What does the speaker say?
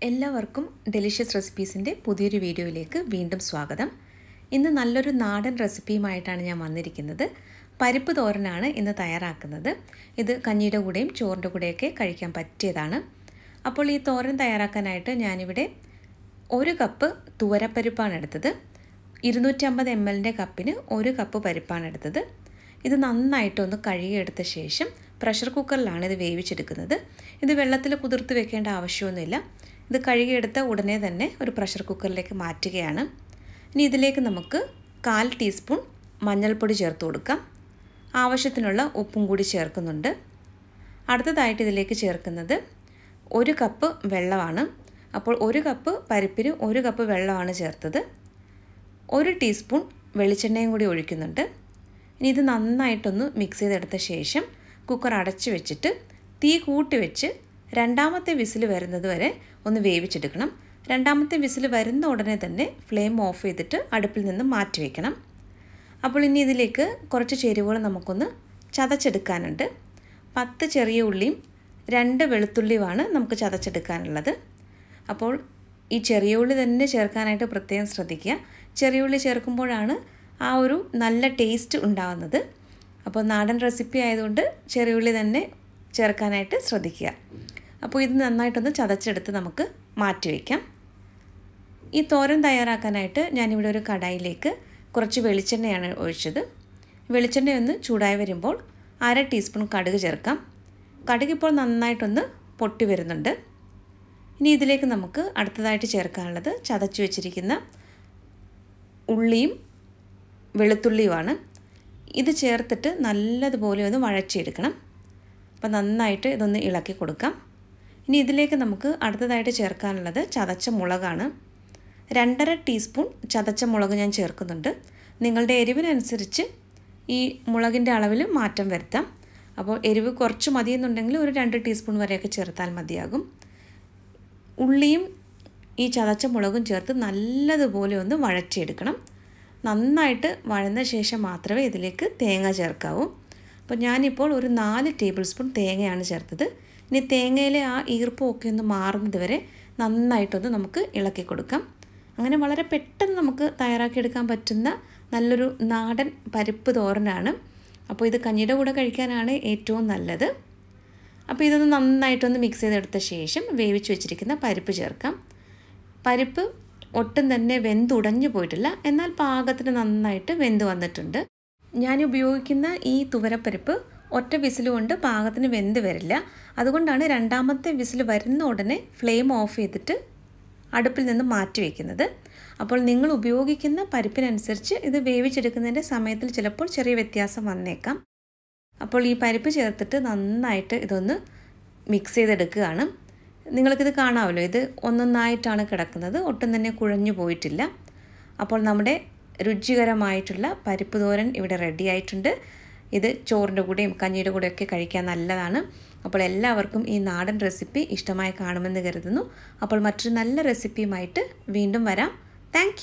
എല്ലാവർക്കും ഡെലിഷ്യസ് റെസിപ്പീസിൻ്റെ പുതിയൊരു വീഡിയോയിലേക്ക് വീണ്ടും സ്വാഗതം. ഇന്ന് നല്ലൊരു നാടൻ റെസിപ്പിയുമായിട്ടാണ് ഞാൻ വന്നിരിക്കുന്നത്. പരിപ്പ് തോരനാണ് ഇന്ന് തയ്യാറാക്കുന്നത്. ഇത് കഞ്ഞിയുടെ കൂടെയും ചോറിൻ്റെ കൂടെയൊക്കെ കഴിക്കാൻ പറ്റിയതാണ്. അപ്പോൾ ഈ തോരൻ തയ്യാറാക്കാനായിട്ട് ഞാനിവിടെ 1 കപ്പ് തുവരപ്പരിപ്പാണ് എടുത്തത്. 250 ml കപ്പിന് 1 കപ്പ് പരിപ്പാണ് എടുത്തത്. ഇത് നന്നായിട്ടൊന്ന് കഴുകിയെടുത്ത ശേഷം പ്രഷർ കുക്കറിലാണ് ഇത് വേവിച്ചെടുക്കുന്നത്. ഇത് വെള്ളത്തിൽ കുതിർത്ത് വെക്കേണ്ട ആവശ്യമൊന്നുമില്ല. ഇത് കഴുകിയെടുത്ത ഉടനെ തന്നെ ഒരു പ്രഷർ കുക്കറിലേക്ക് മാറ്റുകയാണ്. ഇനി ഇതിലേക്ക് നമുക്ക് 1/4 ടീസ്പൂൺ മഞ്ഞൾപ്പൊടി ചേർത്ത് കൊടുക്കാം. ആവശ്യത്തിനുള്ള ഉപ്പും കൂടി ചേർക്കുന്നുണ്ട്. അടുത്തതായിട്ട് ഇതിലേക്ക് ചേർക്കുന്നത് 1 കപ്പ് വെള്ളമാണ്. അപ്പോൾ 1 കപ്പ് പരിപ്പിന് 1 കപ്പ് വെള്ളമാണ് ചേർത്തത്. 1 ടീസ്പൂൺ വെളിച്ചെണ്ണയും കൂടി ഒഴിക്കുന്നുണ്ട്. ഇനി ഇത് നന്നായിട്ടൊന്ന് മിക്സ് ചെയ്തെടുത്ത ശേഷം കുക്കർ അടച്ചു വെച്ചിട്ട് തീ കൂട്ടി വെച്ച് രണ്ടാമത്തെ വിസിൽ വരുന്നത് വരെ ഒന്ന് വേവിച്ചെടുക്കണം. രണ്ടാമത്തെ വിസിൽ വരുന്ന ഉടനെ തന്നെ ഫ്ലെയിം ഓഫ് ചെയ്തിട്ട് അടുപ്പിൽ നിന്ന് മാറ്റി വയ്ക്കണം. അപ്പോൾ ഇനി ഇതിലേക്ക് കുറച്ച് ചേരുവകൾ നമുക്കൊന്ന് ചതച്ചെടുക്കാനുണ്ട്. 10 ചെറിയ ഉള്ളിയും 2 വെളുത്തുള്ളിയുമാണ് നമുക്ക് ചതച്ചെടുക്കാനുള്ളത്. അപ്പോൾ ഈ ചെറിയ ഉള്ളി തന്നെ ചേർക്കാനായിട്ട് പ്രത്യേകം ശ്രദ്ധിക്കുക. ചെറിയ ഉള്ളി ചേർക്കുമ്പോഴാണ് ആ ഒരു നല്ല ടേസ്റ്റ് ഉണ്ടാകുന്നത്. അപ്പോൾ നാടൻ റെസിപ്പി ആയതുകൊണ്ട് ചെറിയ ഉള്ളി തന്നെ ചേർക്കാനായിട്ട് ശ്രദ്ധിക്കുക. അപ്പോൾ ഇത് നന്നായിട്ടൊന്ന് ചതച്ചെടുത്ത് നമുക്ക് മാറ്റി വയ്ക്കാം. ഈ തോരൻ തയ്യാറാക്കാനായിട്ട് ഞാനിവിടെ ഒരു കടായിലേക്ക് കുറച്ച് വെളിച്ചെണ്ണയാണ് ഒഴിച്ചത്. വെളിച്ചെണ്ണ ഒന്ന് ചൂടായി വരുമ്പോൾ 1/2 ടീസ്പൂൺ കടുക് ചേർക്കാം. കടുക് ഇപ്പോൾ നന്നായിട്ടൊന്ന് പൊട്ടി വരുന്നുണ്ട്. ഇനി ഇതിലേക്ക് നമുക്ക് അടുത്തതായിട്ട് ചേർക്കാനുള്ളത് ചതച്ച് വെച്ചിരിക്കുന്ന ഉള്ളിയും വെളുത്തുള്ളിയുമാണ്. ഇത് ചേർത്തിട്ട് നല്ലതുപോലെ ഒന്ന് വഴച്ചെടുക്കണം. അപ്പോൾ നന്നായിട്ട് ഇതൊന്ന് ഇളക്കി കൊടുക്കാം. ഇനി ഇതിലേക്ക് നമുക്ക് അടുത്തതായിട്ട് ചേർക്കാനുള്ളത് ചതച്ച മുളകാണ്. 2.5 ടീസ്പൂൺ ചതച്ച മുളക് ഞാൻ ചേർക്കുന്നുണ്ട്. നിങ്ങളുടെ എരിവിനനുസരിച്ച് ഈ മുളകിൻ്റെ അളവിൽ മാറ്റം വരുത്താം. അപ്പോൾ എരിവ് കുറച്ച് മതിയെന്നുണ്ടെങ്കിൽ ഒരു 2 ടീസ്പൂൺ വരെയൊക്കെ ചേർത്താൽ മതിയാകും. ഉള്ളിയും ഈ ചതച്ച മുളകും ചേർത്ത് നല്ലതുപോലെ ഒന്ന് വഴറ്റിയെടുക്കണം. നന്നായിട്ട് വഴന്ന ശേഷം മാത്രമേ ഇതിലേക്ക് തേങ്ങ ചേർക്കാവൂ. അപ്പോൾ ഞാനിപ്പോൾ ഒരു 4 ടേബിൾ സ്പൂൺ തേങ്ങയാണ് ചേർത്തത്. ഇനി തേങ്ങയിലെ ആ ഈർപ്പമൊക്കെ ഒന്ന് മാറുന്നത് വരെ നന്നായിട്ടൊന്ന് നമുക്ക് ഇളക്കി കൊടുക്കാം. അങ്ങനെ വളരെ പെട്ടെന്ന് നമുക്ക് തയ്യാറാക്കിയെടുക്കാൻ പറ്റുന്ന നല്ലൊരു നാടൻ പരിപ്പ് തോരനാണ്. അപ്പോൾ ഇത് കഞ്ഞിയുടെ കൂടെ കഴിക്കാനാണ് ഏറ്റവും നല്ലത്. അപ്പോൾ ഇതൊന്ന് നന്നായിട്ടൊന്ന് മിക്സ് ചെയ്തെടുത്ത ശേഷം വേവിച്ച് വെച്ചിരിക്കുന്ന പരിപ്പ് ചേർക്കാം. പരിപ്പ് ഒട്ടും തന്നെ വെന്തുടഞ്ഞു പോയിട്ടില്ല, എന്നാൽ പാകത്തിന് നന്നായിട്ട് വെന്ത് വന്നിട്ടുണ്ട്. ഞാൻ ഉപയോഗിക്കുന്ന ഈ തുവരപ്പരിപ്പ് ഒറ്റ വിസിൽ കൊണ്ട് പാകത്തിന് വെന്ത് വരില്ല. അതുകൊണ്ടാണ് രണ്ടാമത്തെ വിസിൽ വരുന്ന ഉടനെ ഫ്ലെയിം ഓഫ് ചെയ്തിട്ട് അടുപ്പിൽ നിന്ന് മാറ്റി വയ്ക്കുന്നത്. അപ്പോൾ നിങ്ങൾ ഉപയോഗിക്കുന്ന പരിപ്പിനനുസരിച്ച് ഇത് വേവിച്ചെടുക്കുന്നതിൻ്റെ സമയത്തിൽ ചിലപ്പോൾ ചെറിയ വ്യത്യാസം വന്നേക്കാം. അപ്പോൾ ഈ പരിപ്പ് ചേർത്തിട്ട് നന്നായിട്ട് ഇതൊന്ന് മിക്സ് ചെയ്തെടുക്കുകയാണ്. നിങ്ങൾക്കിത് കാണാമല്ലോ, ഇത് ഒന്നൊന്നായിട്ടാണ് കിടക്കുന്നത്, ഒട്ടും തന്നെ കുഴഞ്ഞു പോയിട്ടില്ല. അപ്പോൾ നമ്മുടെ രുചികരമായിട്ടുള്ള പരിപ്പ് തോരൻ ഇവിടെ റെഡി ആയിട്ടുണ്ട്. ഇത് ചോറിൻ്റെ കൂടെയും കഞ്ഞിയുടെ കൂടെയൊക്കെ കഴിക്കാൻ നല്ലതാണ്. അപ്പോൾ എല്ലാവർക്കും ഈ നാടൻ റെസിപ്പി ഇഷ്ടമായി കാണുമെന്ന് കരുതുന്നു. അപ്പോൾ മറ്റൊരു നല്ല റെസിപ്പിയുമായിട്ട് വീണ്ടും വരാം. താങ്ക്